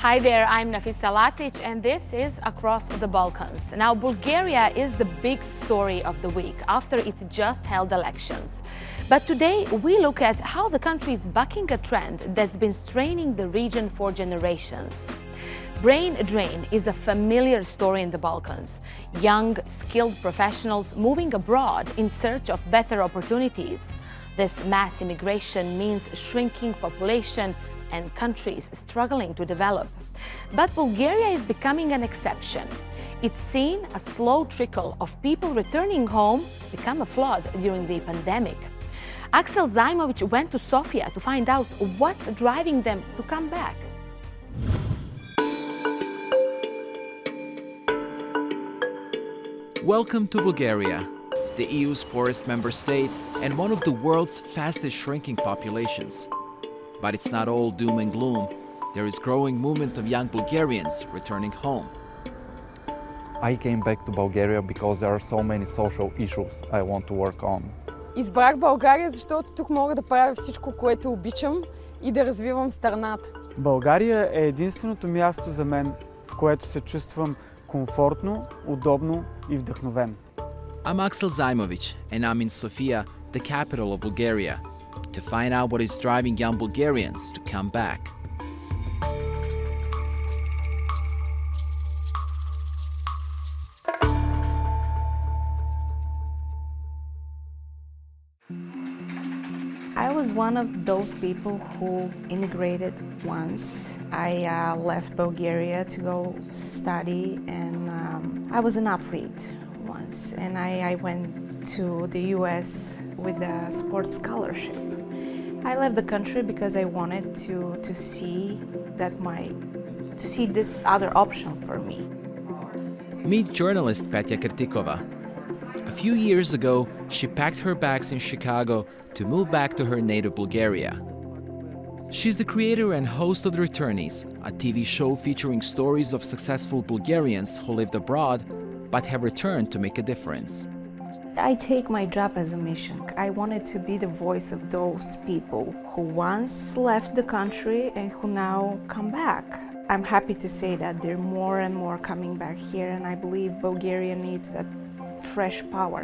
Hi there, I'm Nafisa Latic and this is Across the Balkans. Now, Bulgaria is the big story of the week after it just held elections. But today we look at how the country is bucking a trend that's been straining the region for generations. Brain drain is a familiar story in the Balkans. Young, skilled professionals moving abroad in search of better opportunities. This mass immigration means shrinking population and countries struggling to develop. But Bulgaria is becoming an exception. It's seen a slow trickle of people returning home become a flood during the pandemic. Aksel Zaimovic went to Sofia to find out what's driving them to come back. Welcome to Bulgaria, the EU's poorest member state and one of the world's fastest shrinking populations. But it's not all doom and gloom. There is growing movement of young Bulgarians returning home. I came back to Bulgaria because there are so many social issues I want to work on. Избрах България, защото тук мога да правя всичко, което обичам и да развивам страната. България е единственото място за мен, в което се чувствам комфортно, удобно и вдъхновен. I'm Aksel Zaimovic and I'm in Sofia, the capital of Bulgaria, to find out what is driving young Bulgarians to come back. I was one of those people who immigrated once. I left Bulgaria to go study, and I was an athlete once, and I went to the US with a sports scholarship. I left the country because I wanted to see this other option for me. Meet journalist Petya Kirtikova. A few years ago, she packed her bags in Chicago to move back to her native Bulgaria. She's the creator and host of The Returnees, a TV show featuring stories of successful Bulgarians who lived abroad but have returned to make a difference. I take my job as a mission. I wanted to be the voice of those people who once left the country and who now come back. I'm happy to say that there are more and more coming back here, and I believe Bulgaria needs that fresh power,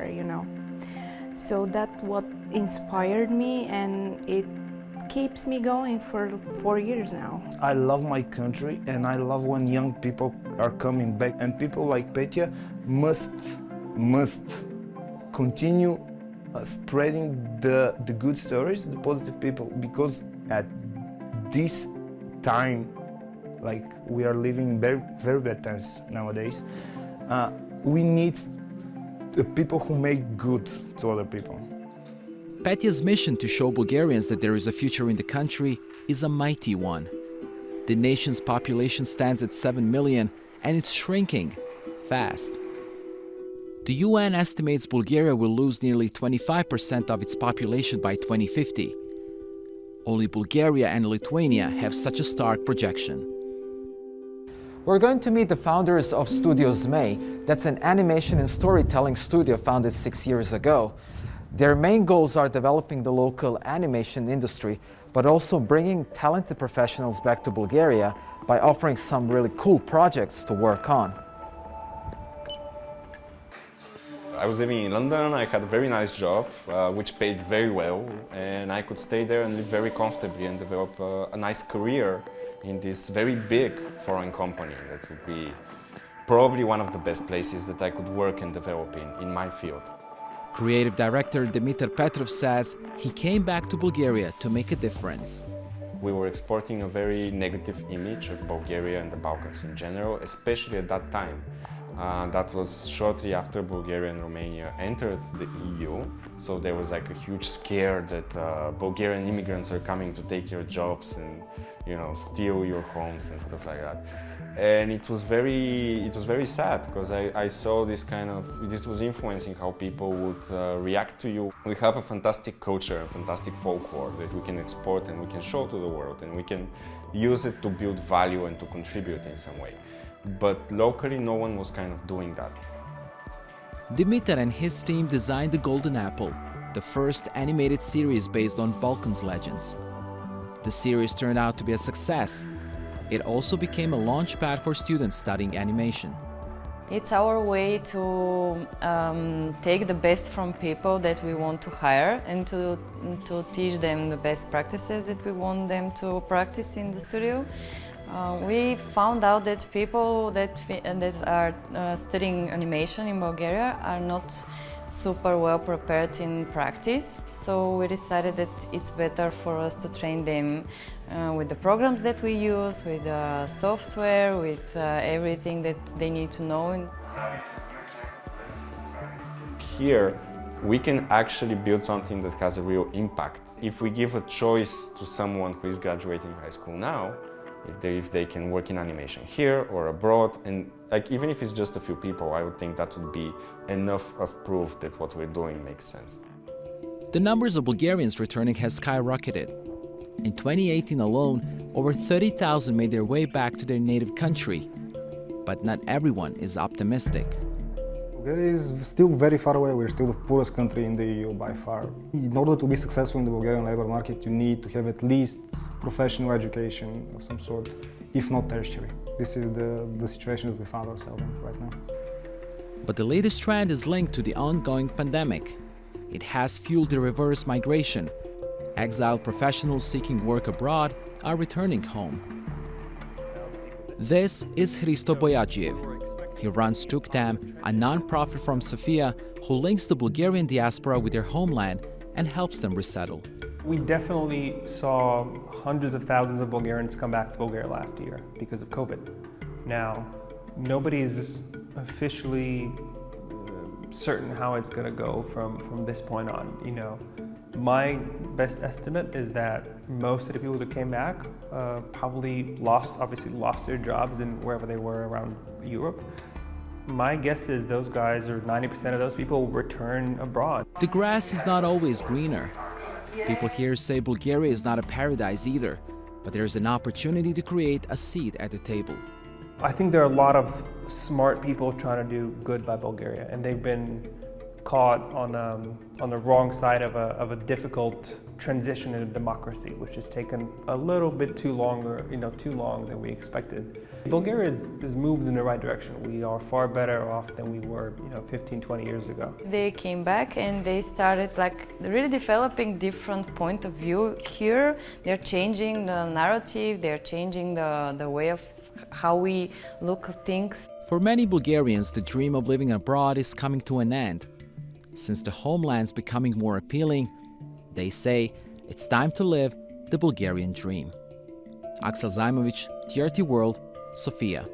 So that's what inspired me, and it keeps me going for 4 years now. I love my country, and I love when young people are coming back, and people like Petya must continue spreading the good stories, the positive people, because at this time, like we are living in very, very bad times nowadays, we need the people who make good to other people. Petya's mission to show Bulgarians that there is a future in the country is a mighty one. The nation's population stands at 7 million and it's shrinking fast. The UN estimates Bulgaria will lose nearly 25% of its population by 2050. Only Bulgaria and Lithuania have such a stark projection. We're going to meet the founders of Studio Zmej. That's an animation and storytelling studio founded 6 years ago. Their main goals are developing the local animation industry, but also bringing talented professionals back to Bulgaria by offering some really cool projects to work on. I was living in London. I had a very nice job, which paid very well, and I could stay there and live very comfortably and develop a nice career in this very big foreign company that would be probably one of the best places that I could work and develop in my field. Creative director Dimitar Petrov says he came back to Bulgaria to make a difference. We were exporting a very negative image of Bulgaria and the Balkans in general, especially at that time. That was shortly after Bulgaria and Romania entered the EU, so there was like a huge scare that Bulgarian immigrants are coming to take your jobs and steal your homes and stuff like that. And it was very sad because I saw this was influencing how people would react to you. We have a fantastic culture and fantastic folklore that we can export and we can show to the world, and we can use it to build value and to contribute in some way. But locally, no one was kind of doing that. Dimitar and his team designed The Golden Apple, the first animated series based on Balkans legends. The series turned out to be a success. It also became a launchpad for students studying animation. It's our way to take the best from people that we want to hire and to teach them the best practices that we want them to practice in the studio. We found out that people that are studying animation in Bulgaria are not super well prepared in practice, so we decided that it's better for us to train them with the programs that we use, with the software, with everything that they need to know. Here, we can actually build something that has a real impact. If we give a choice to someone who is graduating high school now, if they can work in animation here or abroad, and even if it's just a few people, I would think that would be enough of proof that what we're doing makes sense. The numbers of Bulgarians returning has skyrocketed. In 2018 alone, over 30,000 made their way back to their native country. But not everyone is optimistic. Bulgaria is still very far away. We're still the poorest country in the EU by far. In order to be successful in the Bulgarian labor market, you need to have at least professional education of some sort, if not tertiary. This is the situation that we found ourselves in right now. But the latest trend is linked to the ongoing pandemic. It has fueled the reverse migration. Exiled professionals seeking work abroad are returning home. This is Hristo Boyadjiev. He runs Tuktam, a non-profit from Sofia who links the Bulgarian diaspora with their homeland and helps them resettle. We definitely saw hundreds of thousands of Bulgarians come back to Bulgaria last year because of COVID. Now, nobody's officially certain how it's going to go from this point on. My best estimate is that most of the people that came back probably lost their jobs in wherever they were around Europe. My guess is those guys, or 90% of those people, will return abroad. The grass is not always greener. People here say Bulgaria is not a paradise either, but there's an opportunity to create a seat at the table. I think there are a lot of smart people trying to do good by Bulgaria, and they've been caught on the wrong side of a difficult transition into democracy, which has taken a little bit too long than we expected. Bulgaria has moved in the right direction. We are far better off than we were 15, 20 years ago. They came back and they started really developing different point of view here. They're changing the narrative, they're changing the way of how we look at things. For many Bulgarians, the dream of living abroad is coming to an end. Since the homeland's becoming more appealing, they say it's time to live the Bulgarian dream. Aksel Zaimovic, TRT World, Sofia.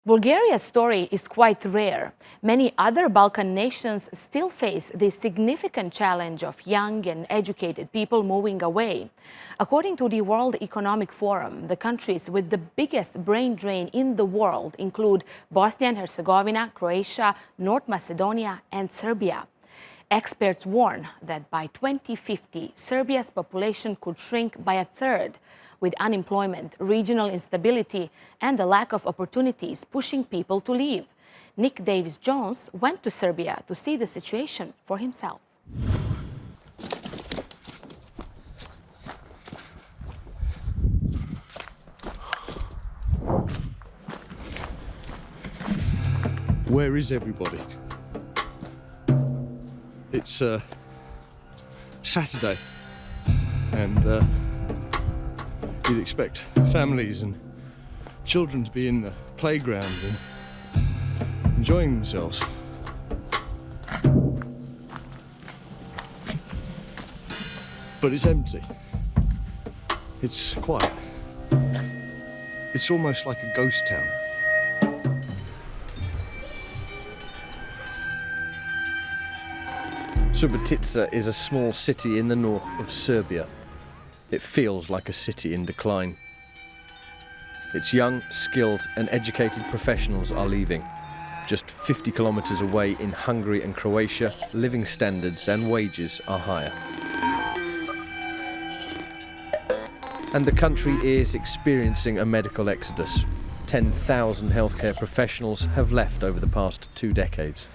Bulgaria's story is quite rare. Many other Balkan nations still face the significant challenge of young and educated people moving away. According to the World Economic Forum, the countries with the biggest brain drain in the world include Bosnia and Herzegovina, Croatia, North Macedonia, and Serbia. Experts warn that by 2050, Serbia's population could shrink by a third, with unemployment, regional instability, and the lack of opportunities pushing people to leave. Nick Davies-Jones went to Serbia to see the situation for himself. Where is everybody? It's Saturday, and you'd expect families and children to be in the playground and enjoying themselves. But it's empty. It's quiet. It's almost like a ghost town. Subotica is a small city in the north of Serbia. It feels like a city in decline. Its young, skilled and educated professionals are leaving. Just 50 kilometers away in Hungary and Croatia, living standards and wages are higher. And the country is experiencing a medical exodus. 10,000 healthcare professionals have left over the past 2 decades.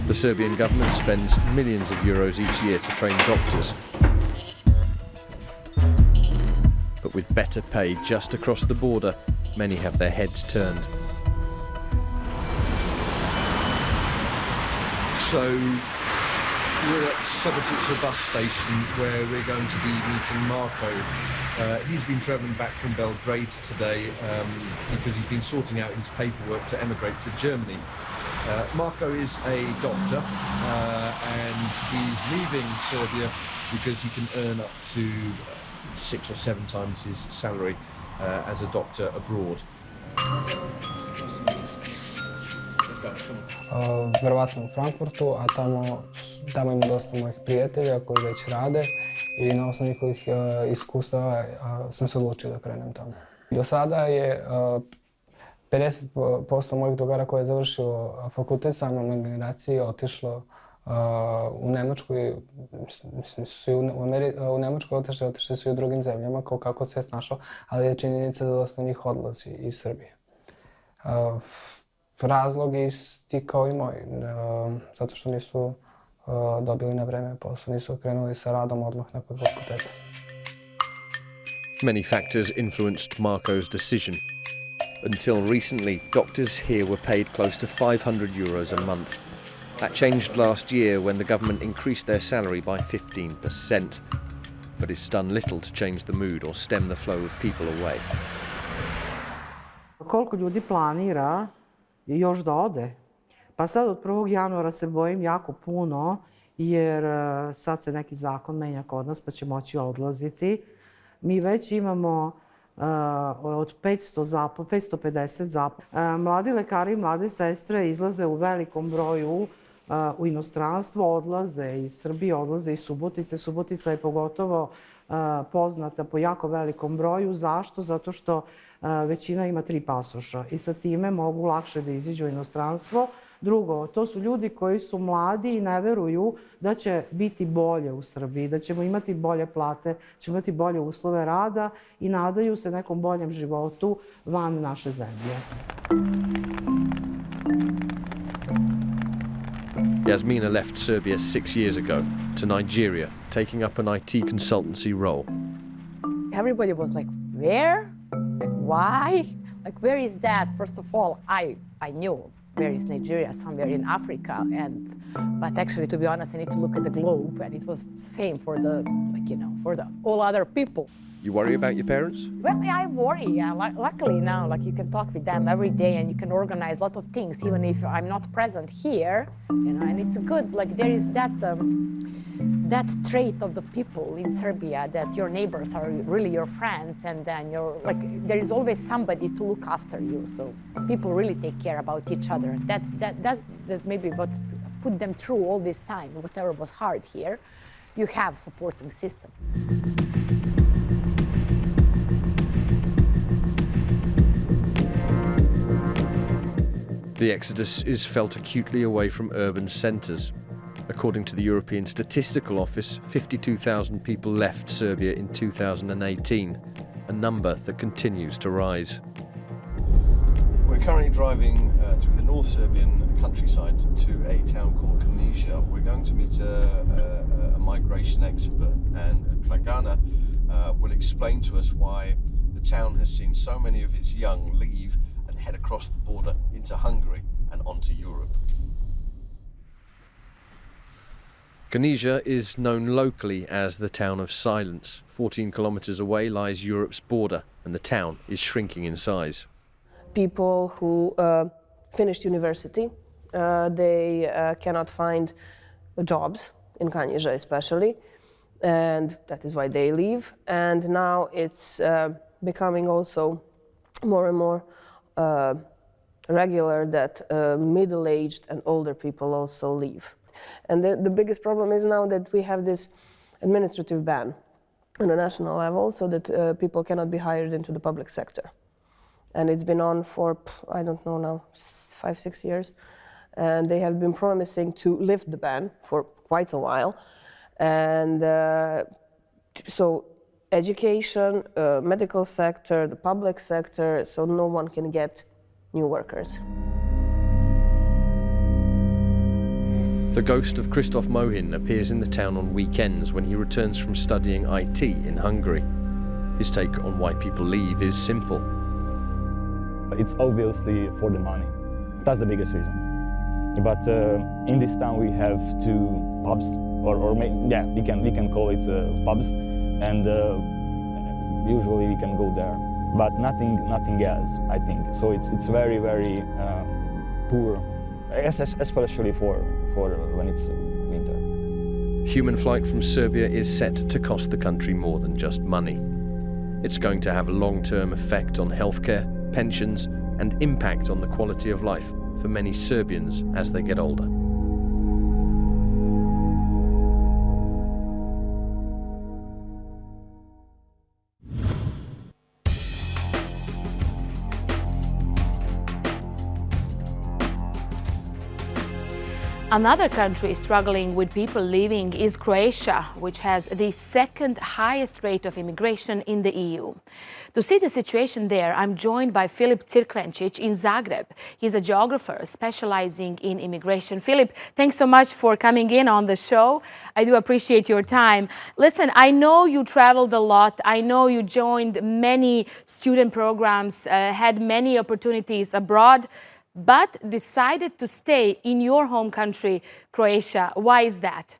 The Serbian government spends millions of euros each year to train doctors. But with better pay just across the border, many have their heads turned. So we're at Subotica bus station where we're going to be meeting Marko. He's been travelling back from Belgrade today because he's been sorting out his paperwork to emigrate to Germany. Marko is a doctor and he's leaving Serbia because he can earn up to 6 or 7 times his salary as a doctor abroad. Verovatno u Frankfurtu, a tamo ima dosta mojih prijatelja koji već rade i na osnovu njihovih iskustava sam se odlučio da krenem tamo. Do sada je 50% mojih drugara koje je završilo fakultet sa mnom na generaciji otišlo u Nemačku i mislim su i u Nemačku otišli su i u drugim zemljama kako se je snašao, ali je činjenica da dosta njih odlazi iz Srbije. Razlog je isti kao i moj, zato što nisu dobili na vreme posao, nisu krenuli sa radom odmah nakon fakulteta. Many factors influenced Marko's decision. Until recently, doctors here were paid close to 500 euros a month. That changed last year when the government increased their salary by 15%. But it's done little to change the mood or stem the flow of people away. Koliko ljudi planira još da ode? Pa sad od 1. januara se bojim jako puno, jer sad se neki zakon menja kod nas pa će moći odlaziti. Mi već imamo od 550 zaposlenih. Mladi lekari i mlade sestre izlaze u velikom broju u inostranstvo, odlaze iz Srbije, odlaze iz Subotice. Subotica je pogotovo poznata po jako velikom broju. Zašto? Zato što većina ima 3 pasoša i sa time mogu lakše da iziđu u inostranstvo. Drugo, to su ljudi koji su mladi i ne veruju da će biti bolje u Srbiji, da ćemo imati bolje plate, ćemo imati bolje uslove rada i nadaju se nekom boljem životu van naše zemlje. Yasmina left Serbia 6 years ago to Nigeria, taking up an IT consultancy role. Everybody was like, where? Like, why? Like, where is that? First of all, I knew where is Nigeria, somewhere in Africa, but actually, to be honest, I need to look at the globe, and it was the same for for all other people. You worry about your parents? Well, yeah, I worry. Luckily now, like, you can talk with them every day, and you can organize a lot of things, even if I'm not present here, and it's good. Like, there is that trait of the people in Serbia, that your neighbors are really your friends, and then there is always somebody to look after you. So people really take care about each other. That's maybe what put them through all this time, whatever was hard here. You have supporting systems. The exodus is felt acutely away from urban centres. According to the European Statistical Office, 52,000 people left Serbia in 2018, a number that continues to rise. We're currently driving through the North Serbian countryside to a town called Croatia. We're going to meet a migration expert, and Dragana will explain to us why the town has seen so many of its young leave and head across the border into Hungary and onto Europe. Croatia is known locally as the town of silence. 14 kilometers away lies Europe's border, and the town is shrinking in size. People who finished university, they cannot find jobs in Croatia especially, and that is why they leave. And now it's becoming also more and more regular that middle-aged and older people also leave. And the biggest problem is now that we have this administrative ban on a national level, so that people cannot be hired into the public sector. And it's been on for, I don't know now, 5-6 years. And they have been promising to lift the ban for quite a while. And so education, medical sector, the public sector, so no one can get new workers. The ghost of Christoph Mohin appears in the town on weekends when he returns from studying IT in Hungary. His take on why people leave is simple. It's obviously for the money. That's the biggest reason. But in this town we have two pubs, we can call it pubs, and usually we can go there. But nothing else, I think. So it's very poor, especially for when it's winter. Human flight from Serbia is set to cost the country more than just money. It's going to have a long-term effect on healthcare, pensions, and impact on the quality of life for many Serbians as they get older. Another country struggling with people leaving is Croatia, which has the second highest rate of immigration in the EU. To see the situation there, I'm joined by Filip Cirkvencic in Zagreb. He's a geographer specializing in immigration. Filip, thanks so much for coming in on the show. I do appreciate your time. Listen, I know you traveled a lot. I know you joined many student programs, had many opportunities abroad, but decided to stay in your home country, Croatia. Why is that?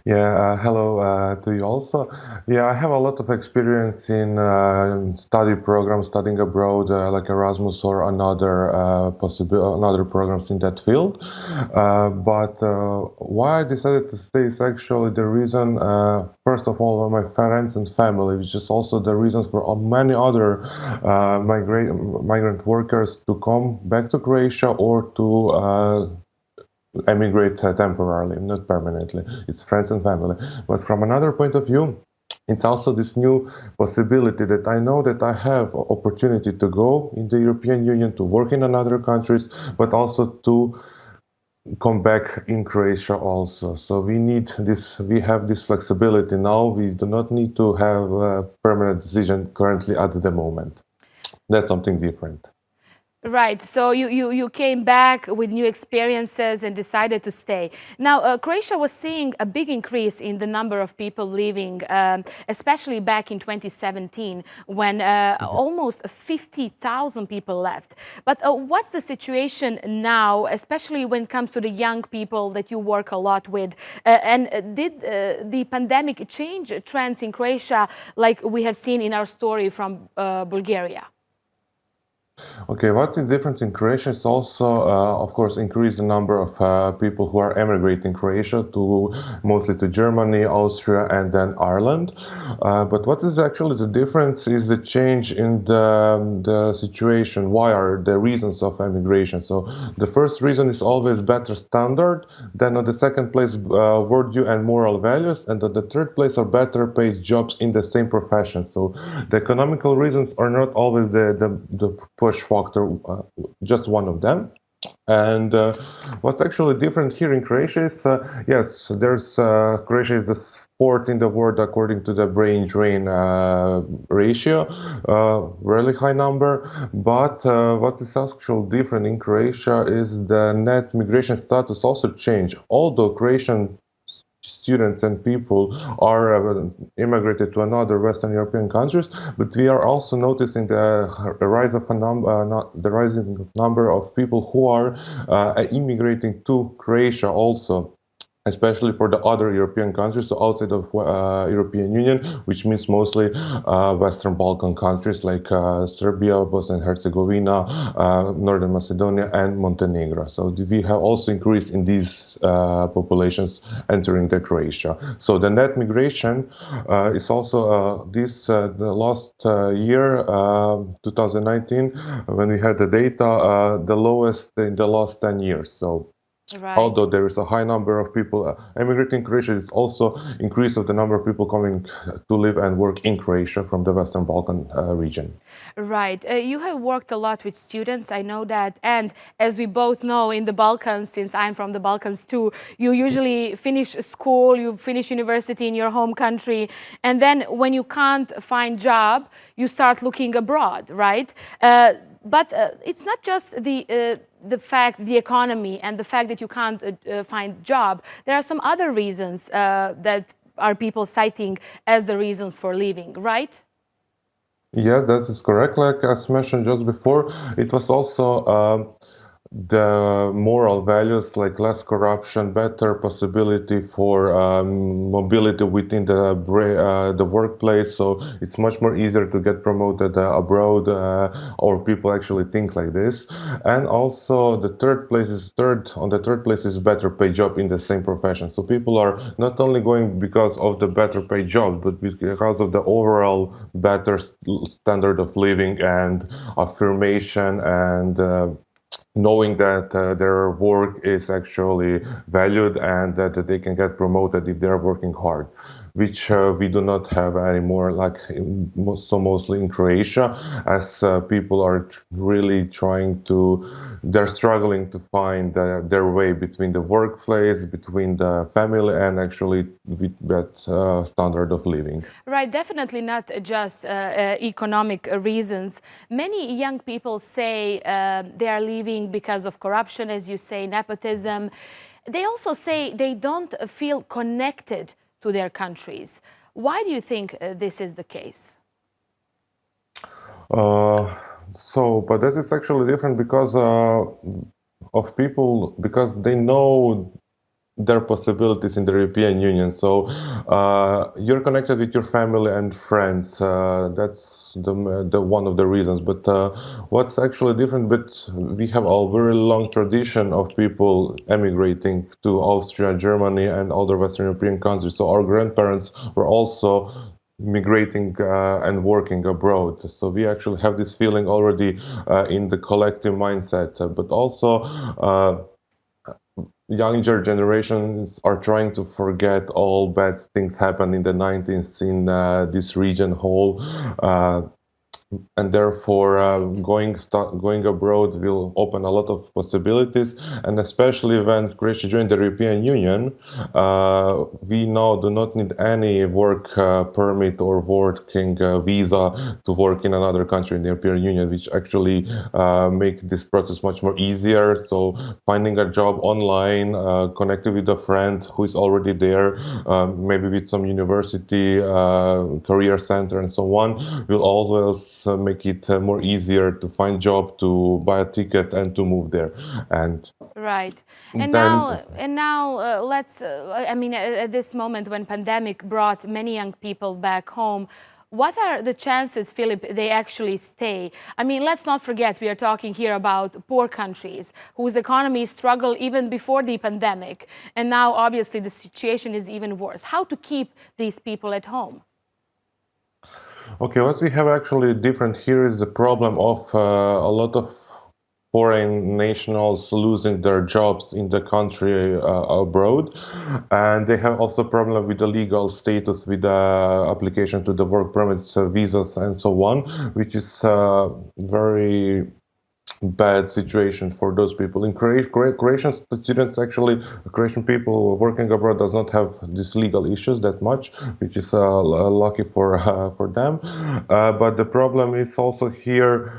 Yeah, hello to you also. Yeah, I have a lot of experience in study programs, studying abroad, like Erasmus or another programs in that field. But why I decided to stay is actually the reason, first of all, my friends and family, which is also the reasons for many other migrant workers to come back to Croatia or to emigrate temporarily, not permanently. It's friends and family. But from another point of view, it's also this new possibility that I know that I have opportunity to go in the European Union, to work in other countries, but also to come back in Croatia also. So we have this flexibility now. We do not need to have a permanent decision currently at the moment. That's something different. Right, so you came back with new experiences and decided to stay. Now, Croatia was seeing a big increase in the number of people leaving, especially back in 2017, when almost 50,000 people left. But what's the situation now, especially when it comes to the young people that you work a lot with? And did the pandemic change trends in Croatia like we have seen in our story from Bulgaria? Okay, what is different in Croatia is also, of course, increase the number of people who are emigrating Croatia mostly to Germany, Austria, and then Ireland. But what is actually the difference is the change in the situation. Why are the reasons of emigration? So the first reason is always better standard. Then on the second place, worldview and moral values. And on the third place are better paid jobs in the same profession. So the economical reasons are not always the push factor, just one of them. And what's actually different here in Croatia is, yes, Croatia is the fourth in the world according to the brain-drain ratio, really high number. But what is actually different in Croatia is the net migration status also changed. Although Croatian students and people are immigrated to another Western European countries, but we are also noticing the rising number of people who are immigrating to Croatia also, especially for the other European countries, so outside of European Union, which means mostly Western Balkan countries like Serbia, Bosnia and Herzegovina, Northern Macedonia, and Montenegro. So we have also increased in these populations entering the Croatia. So the net migration is also the last year, 2019, when we had the data, the lowest in the last 10 years. So. Right. Although there is a high number of people emigrating in Croatia, it's also increase of the number of people coming to live and work in Croatia from the Western Balkan region. Right. You have worked a lot with students, I know that. And as we both know, in the Balkans, since I'm from the Balkans too, you usually finish school, you finish university in your home country. And then when you can't find job, you start looking abroad, right? But it's not just the the economy and the fact that you can't find job, there are some other reasons that are people citing as the reasons for leaving, right? Yeah, that is correct. Like as mentioned just before, it was also the moral values like less corruption, better possibility for mobility within the workplace. So it's much more easier to get promoted abroad, or people actually think like this. And also the third place is better paid job in the same profession. So people are not only going because of the better paid job, but because of the overall better standard of living and affirmation and knowing that their work is actually valued and that they can get promoted if they're working hard, which we do not have anymore, like mostly in Croatia, as people are really they're struggling to find their way between the workplace, between the family, and actually with that standard of living. Right, definitely not just economic reasons. Many young people say they are leaving because of corruption, as you say, nepotism. They also say they don't feel connected to their countries. Why do you think this is the case? But that is actually different because of people, because they know their possibilities in the European Union. So you're connected with your family and friends. That's the one of the reasons. But what's actually different, we have a very long tradition of people emigrating to Austria, Germany, and other Western European countries. So our grandparents were also migrating and working abroad. So we actually have this feeling already in the collective mindset. But also younger generations are trying to forget all bad things happened in the 90s in this region whole. And therefore going abroad will open a lot of possibilities, and especially when Croatia joined the European Union, we now do not need any work permit or working visa to work in another country in the European Union, which actually make this process much more easier. So finding a job online, connecting with a friend who is already there, maybe with some university, career center and so on, will always make it more easier to find job, to buy a ticket, and to move there. And right. And now let's. I mean, at this moment when pandemic brought many young people back home, what are the chances, Philip, they actually stay? I mean, let's not forget we are talking here about poor countries whose economies struggle even before the pandemic, and now obviously the situation is even worse. How to keep these people at home? Okay, what we have actually different here is the problem of a lot of foreign nationals losing their jobs in the country abroad, and they have also problem with the legal status, with the application to the work permits, visas, and so on, which is very bad situation for those people. In Croatian students, actually, Croatian people working abroad does not have these legal issues that much, which is lucky for them. But the problem is also here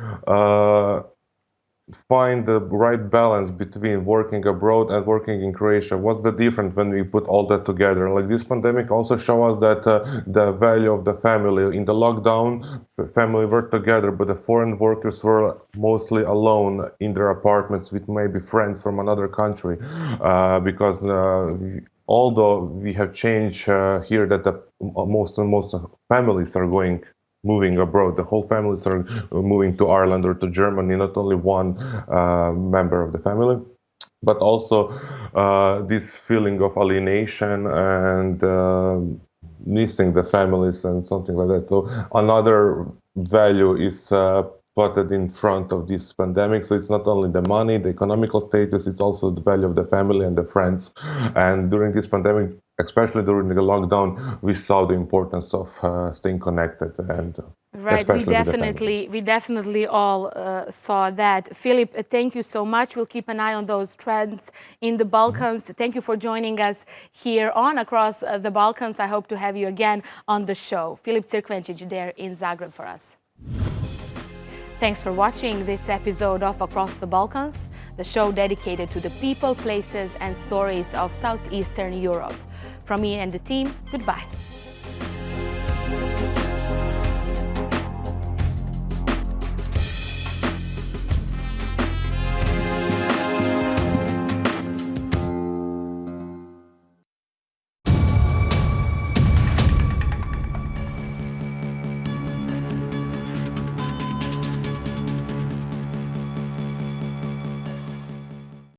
find the right balance between working abroad and working in Croatia. What's the difference when we put all that together? Like this pandemic also shows us that the value of the family. In the lockdown, the family worked together, but the foreign workers were mostly alone in their apartments with maybe friends from another country, because although we have changed here that most families are moving abroad. The whole families are moving to Ireland or to Germany, not only one member of the family, but also this feeling of alienation and missing the families and something like that. So another value is put in front of this pandemic. So it's not only the money, the economical status, it's also the value of the family and the friends. And during this pandemic, especially during the lockdown, we saw the importance of staying connected. And right, we definitely all saw that. Philip, thank you so much. We'll keep an eye on those trends in the Balkans. Thank you for joining us here on Across the Balkans. I hope to have you again on the show. Philip Cirkvencic there in Zagreb for us. Thanks for watching this episode of Across the Balkans. the show dedicated to the people, places and stories of Southeastern Europe. From me and the team, goodbye.